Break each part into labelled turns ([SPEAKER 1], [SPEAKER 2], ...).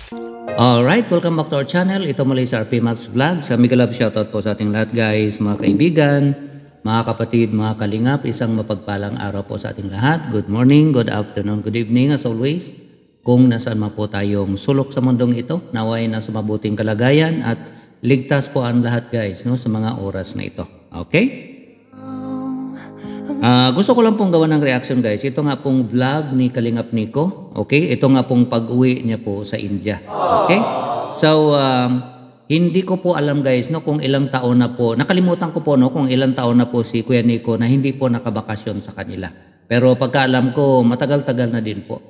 [SPEAKER 1] Alright, welcome back to our channel. Ito muli sa RP Max Vlog. Sa mega love shoutout po sa ating lahat guys, mga kaibigan, mga kapatid, mga kalingap. Isang mapagpalang araw po sa ating lahat. Good morning, good afternoon, good evening as always. Kung nasaan man po tayong sulok sa mundong ito, naway nasa mabuting kalagayan at ligtas po ang lahat guys no, sa mga oras na ito. Okay? Gusto ko lang pong gawa ng reaction guys. Ito nga pong vlog ni Kalingap Nico. Okay? Ito nga pong pag-uwi niya po sa India. Okay? So, hindi ko po alam guys no, kung ilang taon na po. Nakalimutan ko po no, kung ilang taon na po si Kuya Nico na hindi po nakabakasyon sa kanila. Pero pagkaalam ko, matagal-tagal na din po.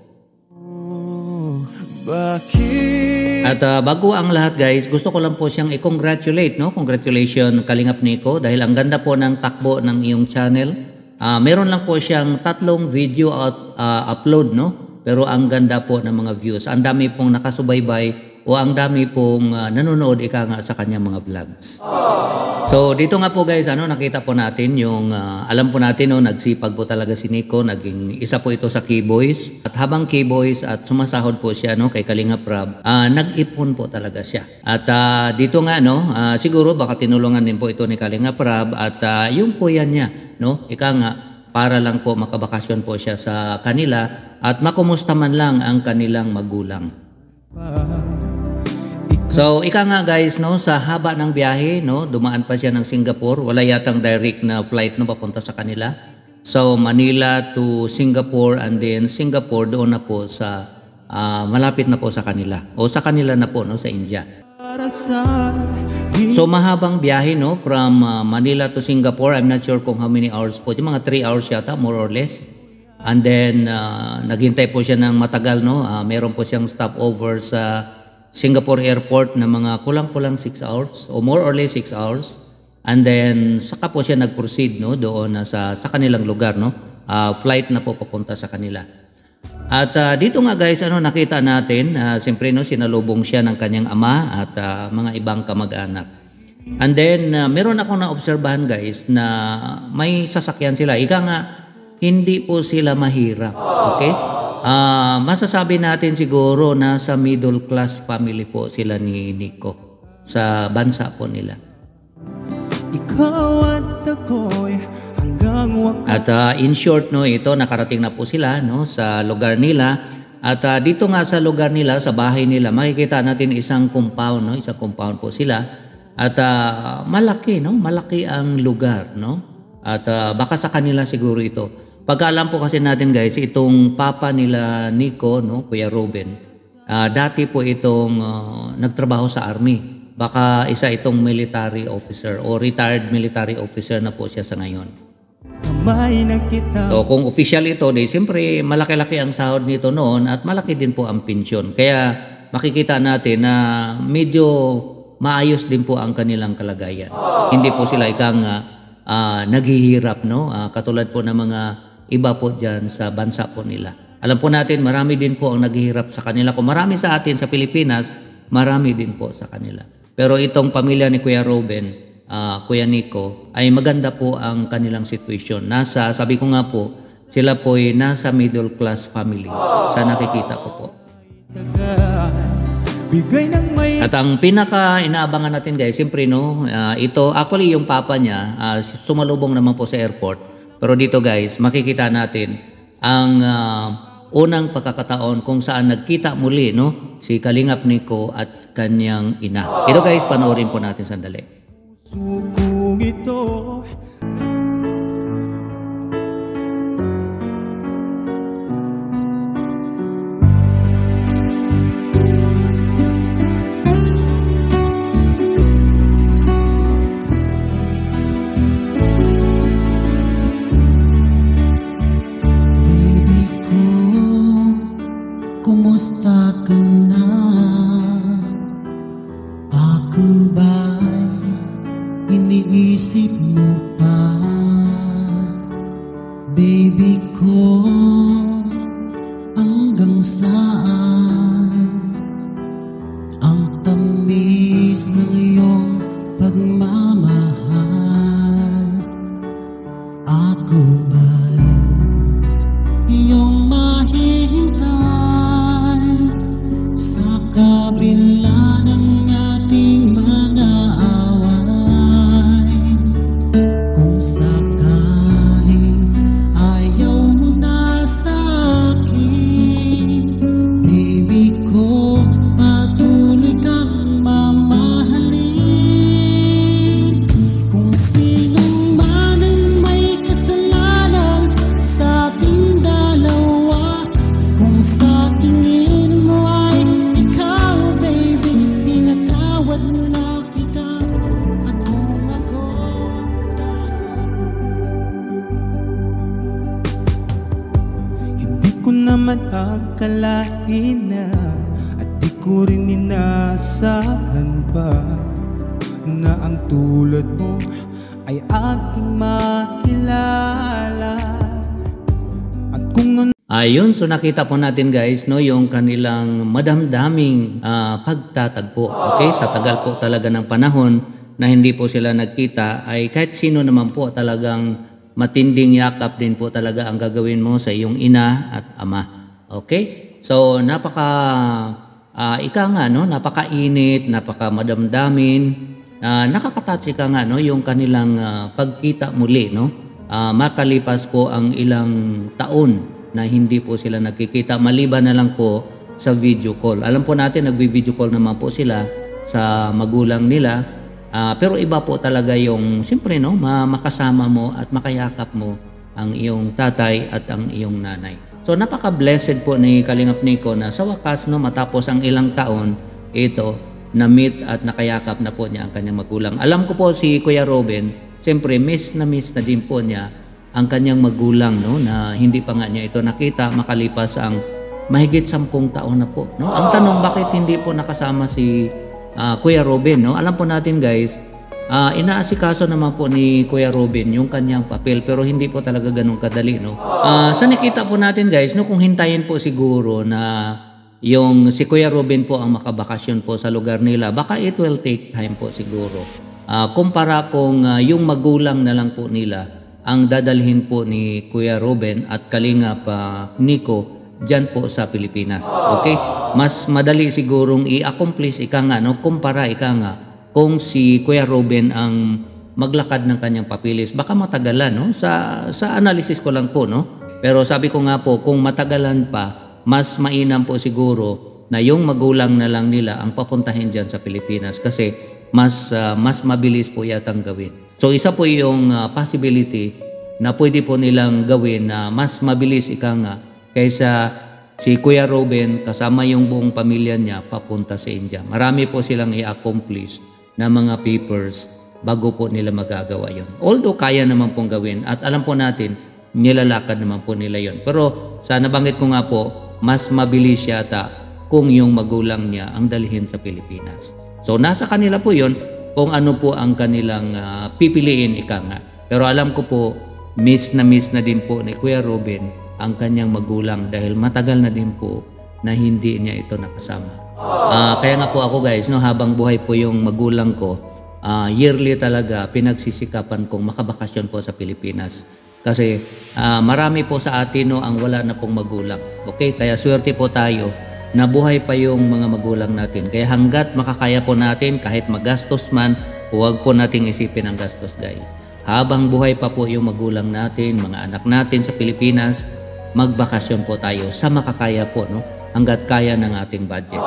[SPEAKER 1] At bago ang lahat guys, gusto ko lang po siyang i-congratulate. No? Congratulations Kalingap Nico dahil ang ganda po ng takbo ng iyong channel. Meron lang po siyang 3 video upload no, pero ang ganda po ng mga views. Ang dami pong nakasubaybay o ang dami pong nanonood ika nga sa kanyang mga vlogs. So dito nga po guys, nakita po natin yung alam po natin no, nagsipag po talaga si Nico, naging isa po ito sa K-Boys. At habang K-Boys at sumasahod po siya no kay Kalingap Rab, nag-ipon po talaga siya. At dito nga no, siguro baka tinulungan din po ito ni Kalingap Rab at yung kuya niya no, ika nga para lang po makabakasyon po siya sa kanila at makumusta man lang ang kanilang magulang. So ika nga guys no, sa haba ng biyahe no, dumaan pa siya ng Singapore, wala yatang direct na flight no papunta sa kanila. So Manila to Singapore and then Singapore doon na po sa malapit na po sa kanila o sa kanila na po no, sa India. So mahabang biyahe no, from Manila to Singapore. I'm not sure kung how many hours po, yung mga 3 hours yata more or less. And then naghintay po siya ng matagal no, meron po siyang stopover sa Singapore airport na mga kulang-kulang 6 hours o more or less 6 hours. And then saka po siya nag-proceed no, doon sa kanilang lugar no, flight na po papunta sa kanila. At dito nga guys, nakita natin, siyempre no, sinalubong siya ng kanyang ama at mga ibang kamag-anak. And then meron ako na-obserbahan guys na may sasakyan sila. Ika nga, hindi po sila mahirap. Okay? Masasabi natin siguro nasa middle class family po sila ni Nico sa bansa po nila. Ikaw at ako'y at in short no, ito nakarating na po sila no, sa lugar nila. At dito nga sa lugar nila, sa bahay nila, makikita natin isang compound no, isang compound po sila. At malaki no, malaki ang lugar no. At baka sa kanila siguro ito. Pagkaalam po kasi natin guys, itong papa nila Nico no, Kuya Ruben, dati po itong nagtrabaho sa army. Baka isa itong military officer o retired military officer na po siya sa ngayon. So kung official ito, siyempre malaki-laki ang sahod nito noon at malaki din po ang pensyon. Kaya makikita natin na medyo maayos din po ang kanilang kalagayan. Hindi po sila ikang naghihirap no, katulad po ng mga iba po dyan sa bansa po nila. Alam po natin marami din po ang naghihirap sa kanila. Kung marami sa atin sa Pilipinas, marami din po sa kanila. Pero itong pamilya ni Kuya Ruben, Kuya Nico, ay maganda po ang kanilang sitwasyon. Sabi ko nga po, sila po ay nasa middle class family sa nakikita ko po. At ang pinaka inaabangan natin guys, siyempre no, ito actually yung papa niya, sumalubong naman po sa airport. Pero dito guys, makikita natin ang unang pagkakataon kung saan nagkita muli no, si Kalingap Nico at kanyang ina. Ito guys, panoorin po natin sandali. Sukong ito
[SPEAKER 2] kumusta ka na? Ako ba'y iniisip mo pa? Baby ko, hanggang saan ang tamis ng iyong pagmamahal? Ako ba'y iyong mahintay sa kabilang akalain na at di ko rin inasahan pa na ang tulad mo ay aking makilala. At kung ano
[SPEAKER 1] Ayun, so nakita po natin guys, no, yung kanilang madamdaming pagtatagpo. Okay, sa tagal po talaga ng panahon na hindi po sila nagkita, ay kahit sino naman po talagang matinding yakap din po talaga ang gagawin mo sa iyong ina at ama. Okay? So napakainit, napaka madamdamin, nakakatouch nga, no, yung kanilang pagkita muli, no. Makalipas po ang ilang taon na hindi po sila nagkikita, maliban na lang po sa video call. Alam po natin, nagvi-video call naman po sila sa magulang nila, pero iba po talaga yung, siyempre, no, makasama mo at makayakap mo ang iyong tatay at ang iyong nanay. So napaka-blessed po ni Kalingap Nico na sa wakas, no, matapos ang ilang taon, ito, na-meet at nakayakap na po niya ang kanyang magulang. Alam ko po si Kuya Robin, siyempre miss na din po niya ang kanyang magulang, no, na hindi pa nga niya ito nakita makalipas ang mahigit 10 taon na po, no. Ang tanong, bakit hindi po nakasama si Kuya Robin, no? Alam po natin guys, inaasikaso naman po ni Kuya Robin yung kanyang papel, pero hindi po talaga ganun kadali, no. Sa nakita po natin guys, no, kung hintayin po siguro na yung si Kuya Robin po ang makabakasyon po sa lugar nila, baka it will take time po siguro. Kumpara kung yung magulang na lang po nila ang dadalhin po ni Kuya Robin at Kalingap Nico dyan po sa Pilipinas. Okay? Mas madali sigurong i-accomplish no, kumpara kung si Kuya Robin ang maglakad ng kanyang papilis. Baka matagalan, no? Sa analysis ko lang po, no? Pero sabi ko nga po, kung matagalan pa, mas mainam po siguro na yung magulang na lang nila ang papuntahin dyan sa Pilipinas kasi mas mabilis po yatang gawin. So isa po yung possibility na pwede po nilang gawin na mas mabilis kaysa si Kuya Robin kasama yung buong pamilya niya papunta sa India. Marami po silang i-accomplish na mga papers bago po nila magagawa yon. Although kaya naman pong gawin at alam po natin, nilalakad naman po nila yon. Pero sa nabanggit ko nga po, mas mabilis yata kung yung magulang niya ang dalhin sa Pilipinas. So nasa kanila po yon kung ano po ang kanilang pipiliin Pero alam ko po, miss na din po ni Kuya Robin ang kanyang magulang dahil matagal na din po na hindi niya ito nakasama. Kaya nga po ako guys, no, habang buhay po yung magulang ko, yearly talaga pinagsisikapan kong makabakasyon po sa Pilipinas. Kasi marami po sa atin, no, ang wala na pong magulang. Okay, kaya swerte po tayo na buhay pa yung mga magulang natin. Kaya hanggat makakaya po natin, kahit magastos man, huwag po nating isipin ang gastos guys. Habang buhay pa po yung magulang natin, mga anak natin sa Pilipinas, magbakasyon po tayo sa makakaya po, no? Hanggat kaya ng ating budget.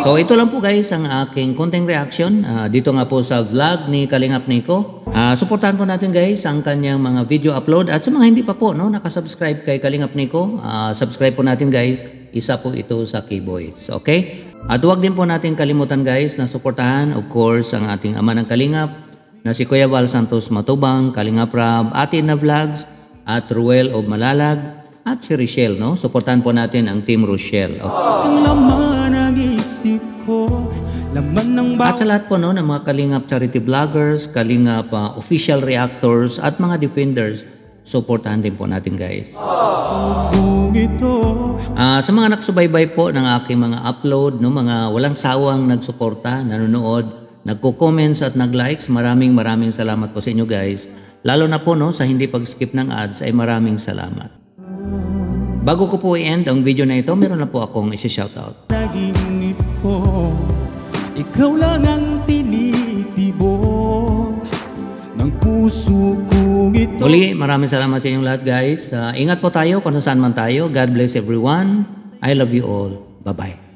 [SPEAKER 1] So ito lang po guys ang aking konting reaction dito nga po sa vlog ni Kalingap Nico. Suportahan po natin guys ang kanyang mga video upload at sa mga hindi pa po, no, nakasubscribe kay Kalingap Nico, subscribe po natin guys. Isa po ito sa K-Boys. Okay? At huwag din po natin kalimutan guys na suportahan of course ang ating ama ng Kalingap na si Kuya Val Santos Matubang, Kalingap Rab, Ate na Vlogs at Ruel of Malalag at si Rochelle, no? Suportahan po natin ang Team Rochelle. Okay.
[SPEAKER 2] ang laman ng isip ko, laman ng
[SPEAKER 1] At sa lahat po, no, ng mga Kalingap charity vloggers, Kalingap official reactors at mga defenders, suportahan din po natin guys. Sa mga nakasubaybay po ng aking mga upload, no, mga walang sawang nagsuporta, nanonood, nagko-comments at nag-likes, maraming salamat po sa inyo guys. Lalo na po, no, sa hindi pag-skip ng ads ay maraming salamat. Bago ko po i-end ang video na ito, meron na po akong isi-shoutout.
[SPEAKER 2] Naginip ko, ikaw lang ang tinitibok ng puso kong ito.
[SPEAKER 1] Muli, maraming salamat sa inyong lahat guys. Ingat po tayo kung saan man tayo. God bless everyone. I love you all. Bye-bye.